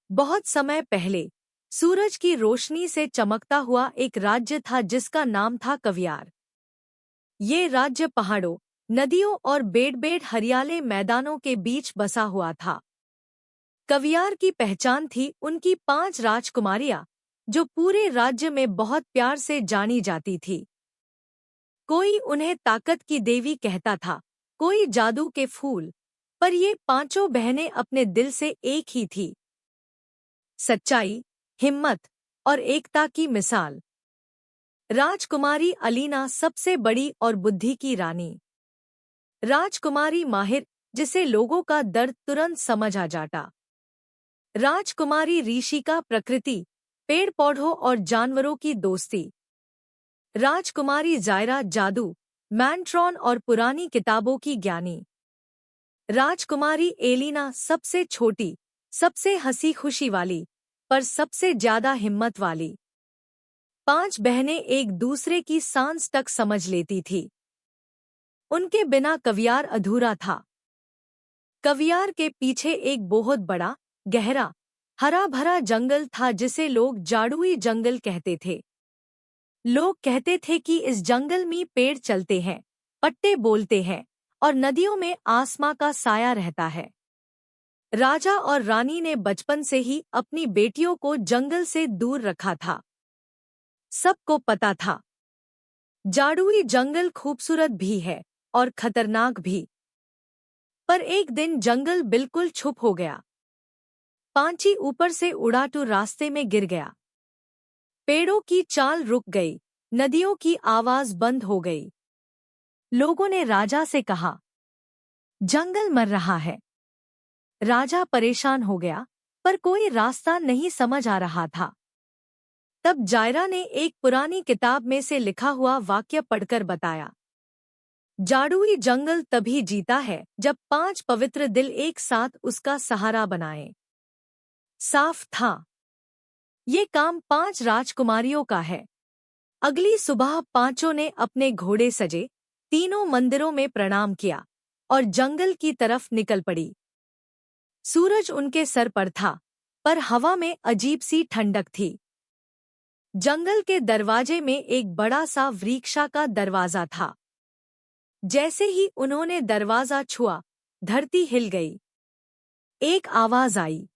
बहुत समय पहले सूरज की रोशनी से चमकता हुआ एक राज्य था जिसका नाम था कवियार। ये राज्य पहाड़ों, नदियों और बेड़-बेड़ हरियाले मैदानों के बीच बसा हुआ था। कवियार की पहचान थी उनकी 5 राजकुमारियां, जो पूरे राज्य में बहुत प्यार से जानी जाती थी। कोई उन्हें ताकत की देवी कहता था, कोई जादू के फूल, पर ये पांचों बहनें अपने दिल से एक ही थी। सच्चाई, हिम्मत और एकता की मिसाल। राजकुमारी अलीना सबसे बड़ी और बुद्धि की रानी। राजकुमारी माहिर, जिसे लोगों का दर्द तुरंत समझ आ जाता। राजकुमारी ऋषिका प्रकृति, पेड़ पौधों और जानवरों की दोस्ती। राजकुमारी जायरा जादू, मैंट्रॉन और पुरानी किताबों की ज्ञानी। राजकुमारी एलिना सबसे छोटी, सबसे हंसी खुशी वाली, पर सबसे ज्यादा हिम्मत वाली। 5 बहनें एक दूसरे की सांस तक समझ लेती थी। उनके बिना कवियार अधूरा था। कवियार के पीछे एक बहुत बड़ा, गहरा, हरा भरा जंगल था जिसे लोग जाड़ुई जंगल कहते थे। लोग कहते थे कि इस जंगल में पेड़ चलते हैं, पत्ते बोलते हैं और नदियों में आसमां का साया रहता है। राजा और रानी ने बचपन से ही अपनी बेटियों को जंगल से दूर रखा था। सबको पता था, जाड़ुई जंगल खूबसूरत भी है और खतरनाक भी। पर एक दिन जंगल बिल्कुल चुप हो गया। पांची ऊपर से उड़ा तो रास्ते में गिर गया। पेड़ों की चाल रुक गई, नदियों की आवाज बंद हो गई। लोगों ने राजा से कहा, जंगल मर रहा है। राजा परेशान हो गया, पर कोई रास्ता नहीं समझ आ रहा था। तब जायरा ने एक पुरानी किताब में से लिखा हुआ वाक्य पढ़कर बताया, जाड़ुई जंगल तभी जीता है जब 5 पवित्र दिल एक साथ उसका सहारा बनाएं। साफ था, ये काम 5 राजकुमारियों का है। अगली सुबह पांचों ने अपने घोड़े सजे, तीनों मंदिरों में प्रणाम किया और जंगल की तरफ निकल पड़ी। सूरज उनके सर पर था, पर हवा में अजीब सी ठंडक थी। जंगल के दरवाजे में एक बड़ा सा वृक्षा का दरवाजा था। जैसे ही उन्होंने दरवाजा छुआ, धरती हिल गई। एक आवाज आई,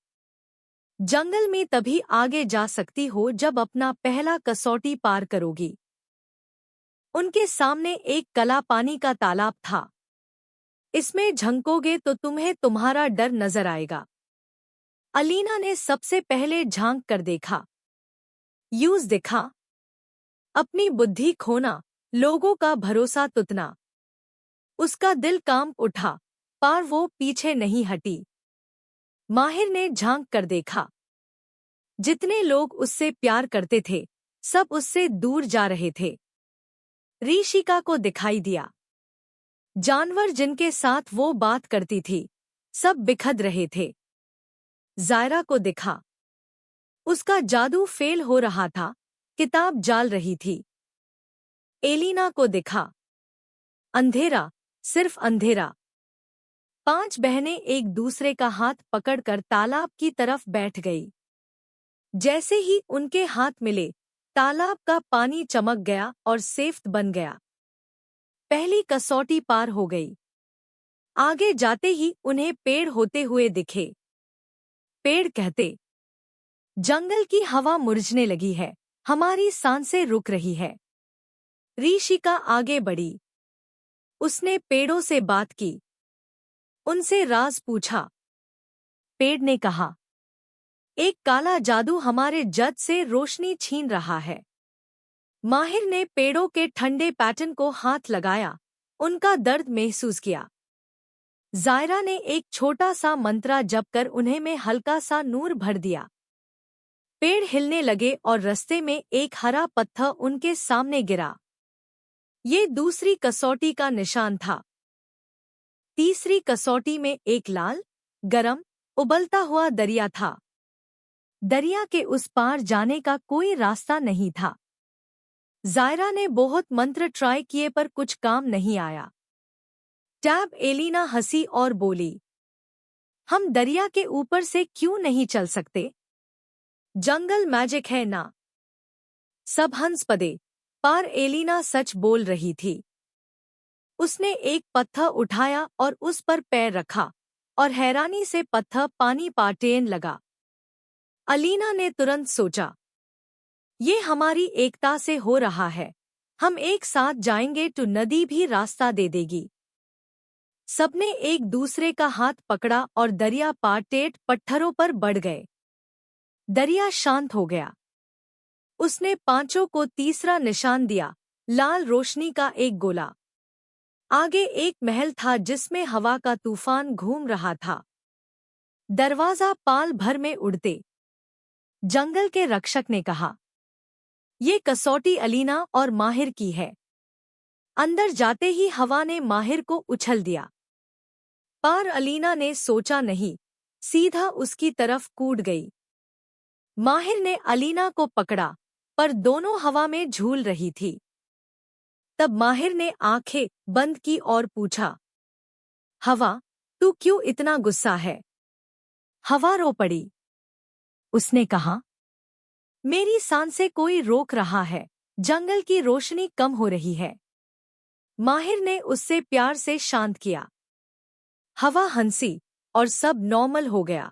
जंगल में तभी आगे जा सकती हो जब अपना पहला कसौटी पार करोगी। उनके सामने एक काला पानी का तालाब था। इसमें झंकोगे तो तुम्हें तुम्हारा डर नजर आएगा। अलीना ने सबसे पहले झांक कर देखा। यूज दिखा, अपनी बुद्धि खोना, लोगों का भरोसा तुतना। उसका दिल कांप उठा, पर वो पीछे नहीं हटी। माहिर ने झांक कर देखा। जितने लोग उससे प्यार करते थे, सब उससे दूर जा रहे थे। ऋषिका को दिखाई दिया। जानवर जिनके साथ वो बात करती थी, सब बिखर रहे थे। जायरा को दिखा। उसका जादू फेल हो रहा था, किताब जाल रही थी। एलिना को दिखा। अंधेरा, सिर्फ अंधेरा। 5 बहनें एक दूसरे का हाथ पकड़कर तालाब की तरफ बैठ गई। जैसे ही उनके हाथ मिले, तालाब का पानी चमक गया और सेफ बन गया। पहली कसौटी पार हो गई। आगे जाते ही उन्हें पेड़ होते हुए दिखे। पेड़ कहते, जंगल की हवा मुरझने लगी है, हमारी सांसें रुक रही है। ऋषिका आगे बढ़ी। उसने पेड़ों से बात की, उनसे राज पूछा। पेड़ ने कहा, एक काला जादू हमारे जद से रोशनी छीन रहा है। माहिर ने पेड़ों के ठंडे पैटर्न को हाथ लगाया, उनका दर्द महसूस किया। जायरा ने एक छोटा सा मंत्र जप कर उन्हें में हल्का सा नूर भर दिया। पेड़ हिलने लगे और रास्ते में एक हरा पत्थर उनके सामने गिरा। ये दूसरी कसौटी का निशान था। तीसरी कसौटी में एक लाल, गरम, उबलता हुआ दरिया था। दरिया के उस पार जाने का कोई रास्ता नहीं था। जायरा ने बहुत मंत्र ट्राई किए पर कुछ काम नहीं आया। टैब एलिना हंसी और बोली, हम दरिया के ऊपर से क्यों नहीं चल सकते? जंगल मैजिक है ना। सब हंस पड़े, पर एलिना सच बोल रही थी। उसने एक पत्थर उठाया और उस पर पैर रखा, और हैरानी से पत्थर पानी पाटेन लगा। अलीना ने तुरंत सोचा, ये हमारी एकता से हो रहा है। हम एक साथ जाएंगे तो नदी भी रास्ता दे देगी। सबने एक दूसरे का हाथ पकड़ा और दरिया पार टेढ़ पत्थरों पर बढ़ गए। दरिया शांत हो गया। उसने पांचों को तीसरा निशान दिया, लाल रोशनी का एक गोला। आगे एक महल था जिसमें हवा का तूफान घूम रहा था। दरवाजा पाल भर में उड़ते। जंगल के रक्षक ने कहा, ये कसौटी अलीना और माहिर की है। अंदर जाते ही हवा ने माहिर को उछल दिया, पर अलीना ने सोचा नहीं, सीधा उसकी तरफ कूद गई। माहिर ने अलीना को पकड़ा, पर दोनों हवा में झूल रही थी। तब माहिर ने आंखें बंद की और पूछा, हवा, तू क्यों इतना गुस्सा है? हवा रो पड़ी। उसने कहा, मेरी सांसें कोई रोक रहा है। जंगल की रोशनी कम हो रही है। माहिर ने उससे प्यार से शांत किया। हवा हंसी और सब नॉर्मल हो गया।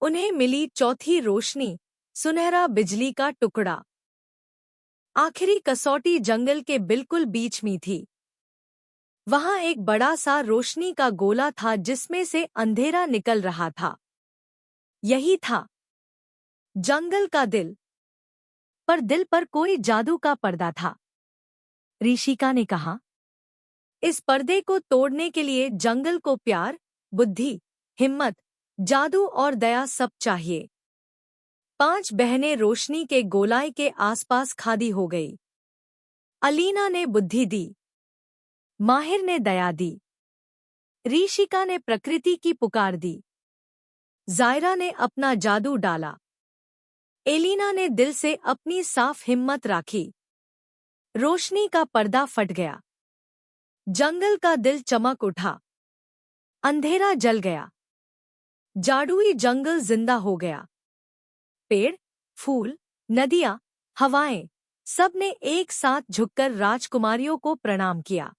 उन्हें मिली चौथी रोशनी, सुनहरा बिजली का टुकड़ा। आखिरी कसौटी जंगल के बिल्कुल बीच में थी। वहां एक बड़ा सा रोशनी का गोला था जिसमें से अंधेरा निकल रहा था। यही था जंगल का दिल। पर दिल पर कोई जादू का पर्दा था। ऋषिका ने कहा, इस पर्दे को तोड़ने के लिए जंगल को प्यार, बुद्धि, हिम्मत, जादू और दया सब चाहिए। 5 बहनें रोशनी के गोलाई के आसपास खादी हो गई। अलीना ने बुद्धि दी, माहिर ने दया दी, ऋषिका ने प्रकृति की पुकार दी, जायरा ने अपना जादू डाला, एलिना ने दिल से अपनी साफ हिम्मत राखी। रोशनी का पर्दा फट गया। जंगल का दिल चमक उठा। अंधेरा जल गया। जादुई जंगल जिंदा हो गया। पेड़, फूल, नदियां, हवाएं, सब ने एक साथ झुककर राजकुमारियों को प्रणाम किया।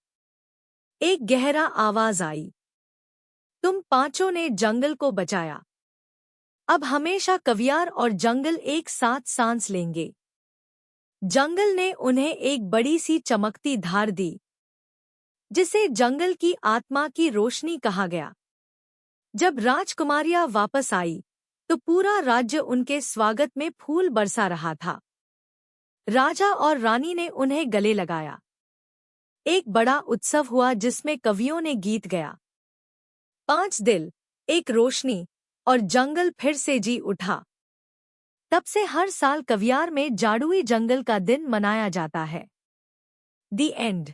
एक गहरा आवाज आई, तुम पांचों ने जंगल को बचाया। अब हमेशा कवियार और जंगल एक साथ सांस लेंगे। जंगल ने उन्हें एक बड़ी सी चमकती धार दी, जिसे जंगल की आत्मा की रोशनी कहा गया। जब राजकुमारियां वापस आई, तो पूरा राज्य उनके स्वागत में फूल बरसा रहा था। राजा और रानी ने उन्हें गले लगाया। एक बड़ा उत्सव हुआ जिसमें कवियों ने गीत गाया। 5 दिल, एक रोशनी, और जंगल फिर से जी उठा। तब से हर साल कवियार में जादुई जंगल का दिन मनाया जाता है। दी एंड।